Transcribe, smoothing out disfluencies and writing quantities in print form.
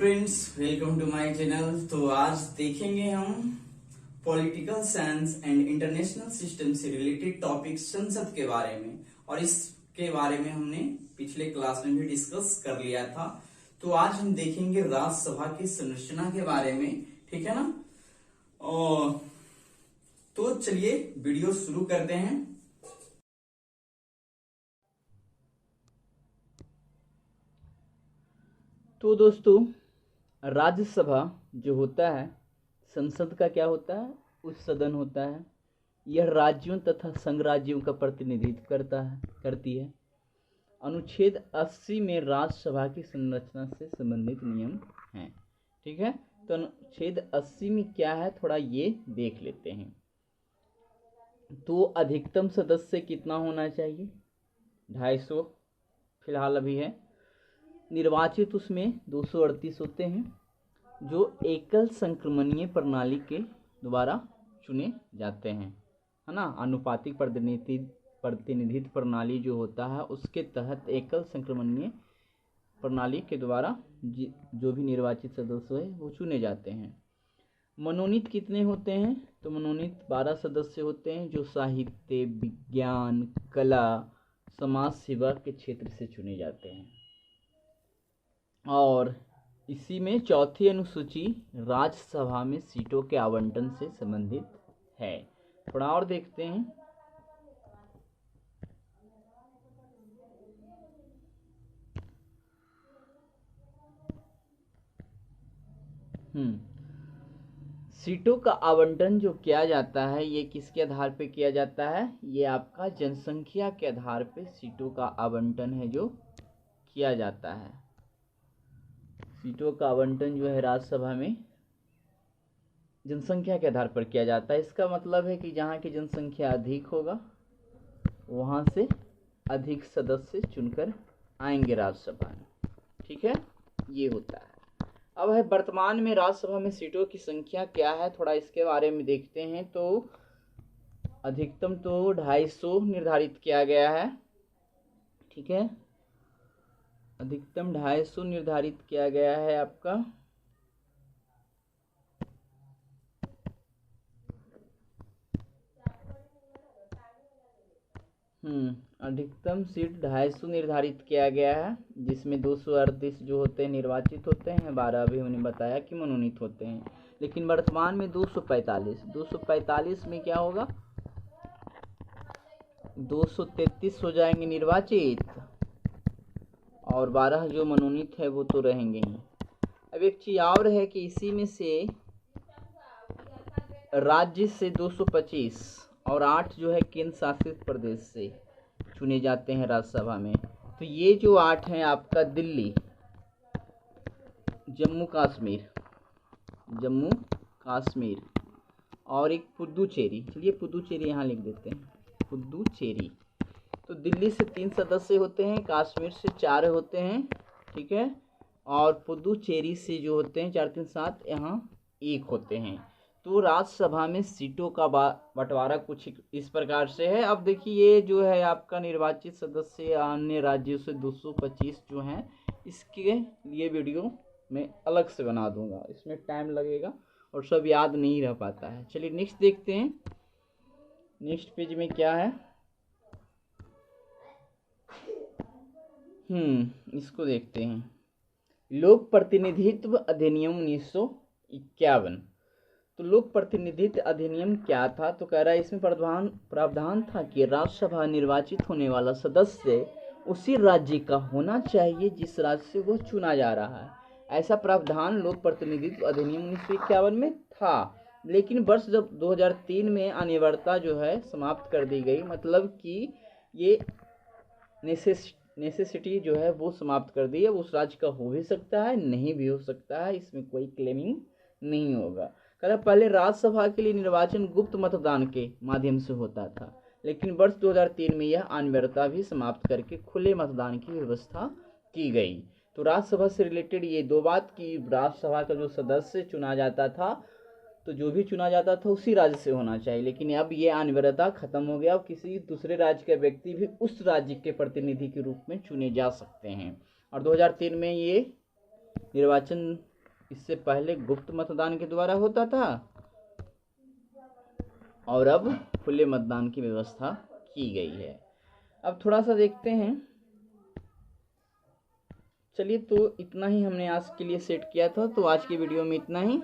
Friends, welcome to my channel. तो आज देखेंगे हम political science and international system से रिलेटेड टॉपिक संसद के बारे में। और इसके बारे में हमने पिछले क्लास में भी डिस्कस कर लिया था। तो आज हम देखेंगे राज्यसभा की संरचना के बारे में, ठीक है ना। और तो चलिए वीडियो शुरू करते हैं। तो दोस्तों, राज्यसभा जो होता है संसद का क्या होता है, उच्च सदन होता है। यह राज्यों तथा संघ राज्यों का प्रतिनिधित्व करती है। अनुच्छेद 80 में राज्यसभा की संरचना से संबंधित नियम हैं। ठीक है, तो अनुच्छेद 80 में क्या है थोड़ा ये देख लेते हैं। तो अधिकतम सदस्य कितना होना चाहिए? 250 फिलहाल अभी है। निर्वाचित उसमें 238 होते हैं, जो एकल संक्रमणीय प्रणाली के द्वारा चुने जाते हैं, है ना। आनुपातिक प्रतिनिधित्व प्रणाली जो होता है उसके तहत एकल संक्रमणीय प्रणाली के द्वारा जो भी निर्वाचित सदस्य है वो चुने जाते हैं। मनोनीत कितने होते हैं? तो मनोनीत 12 सदस्य होते हैं, जो साहित्य, विज्ञान, कला, समाज सेवा के क्षेत्र से चुने जाते हैं। और इसी में चौथी अनुसूची राज्यसभा में सीटों के आवंटन से संबंधित है। थोड़ा और देखते हैं। सीटों का आवंटन जो किया जाता है ये किसके आधार पे किया जाता है? ये आपका जनसंख्या के आधार पे सीटों का आवंटन है जो किया जाता है। सीटों का आवंटन जो है राज्यसभा में जनसंख्या के आधार पर किया जाता है। इसका मतलब है कि जहाँ की जनसंख्या अधिक होगा वहाँ से अधिक सदस्य चुनकर आएंगे राज्यसभा में। ठीक है, ये होता है। अब है वर्तमान में राज्यसभा में सीटों की संख्या क्या है, थोड़ा इसके बारे में देखते हैं। तो अधिकतम तो 250 निर्धारित किया गया है। ठीक है, अधिकतम 250 निर्धारित किया गया है आपका। अधिकतम सीट 250 निर्धारित किया गया है, जिसमें 238 जो होते हैं निर्वाचित होते हैं, 12 अभी हमने बताया कि मनोनीत होते हैं। लेकिन वर्तमान में 245 में क्या होगा? 233 हो जाएंगे निर्वाचित और 12 जो मनोनीत है वो तो रहेंगे ही। अब एक चीज और है कि इसी में से राज्य से 225 और 8 जो है केंद्र शासित प्रदेश से चुने जाते हैं राज्यसभा में। तो ये जो 8 हैं आपका दिल्ली, जम्मू कश्मीर और एक पुदुचेरी। चलिए पुदुचेरी यहाँ लिख देते हैं, पुदुचेरी। तो दिल्ली से 3 सदस्य होते हैं, कश्मीर से 4 होते हैं, ठीक है, और पुदुचेरी से जो होते हैं 4 3 7 यहाँ 1 होते हैं। तो राज्यसभा में सीटों का बंटवारा कुछ इस प्रकार से है। अब देखिए ये जो है आपका निर्वाचित सदस्य अन्य राज्यों से 225 जो हैं, इसके लिए वीडियो मैं अलग से बना दूंगा, इसमें टाइम लगेगा और सब याद नहीं रह पाता है। चलिए नेक्स्ट देखते हैं। नेक्स्ट पेज में क्या है, इसको देखते हैं। लोक प्रतिनिधित्व अधिनियम 1951। तो लोक प्रतिनिधित्व अधिनियम क्या था? तो कह रहा है इसमें प्रावधान था कि राज्यसभा निर्वाचित होने वाला सदस्य उसी राज्य का होना चाहिए जिस राज्य से वो चुना जा रहा है। ऐसा प्रावधान लोक प्रतिनिधित्व अधिनियम 1951 में था। लेकिन वर्ष जब 2003 में अनिवार्यता जो है समाप्त कर दी गई, मतलब कि ये नेसेसिटी जो है वो समाप्त कर दी है। उस राज्य का हो भी सकता है, नहीं भी हो सकता है, इसमें कोई क्लेमिंग नहीं होगा। पहले राज्यसभा के लिए निर्वाचन गुप्त मतदान के माध्यम से होता था, लेकिन वर्ष 2003 में यह अनिवार्यता भी समाप्त करके खुले मतदान की व्यवस्था की गई। तो राज्यसभा से रिलेटेड ये दो बात कि राज्यसभा का जो सदस्य चुना जाता था, तो जो भी चुना जाता था उसी राज्य से होना चाहिए, लेकिन अब ये अनिवार्यता खत्म हो गया और किसी दूसरे राज्य के व्यक्ति भी उस राज्य के प्रतिनिधि के रूप में चुने जा सकते हैं। और 2003 में ये निर्वाचन इससे पहले गुप्त मतदान के द्वारा होता था और अब खुले मतदान की व्यवस्था की गई है। अब थोड़ा सा देखते हैं। चलिए, तो इतना ही हमने आज के लिए सेट किया था, तो आज की वीडियो में इतना ही।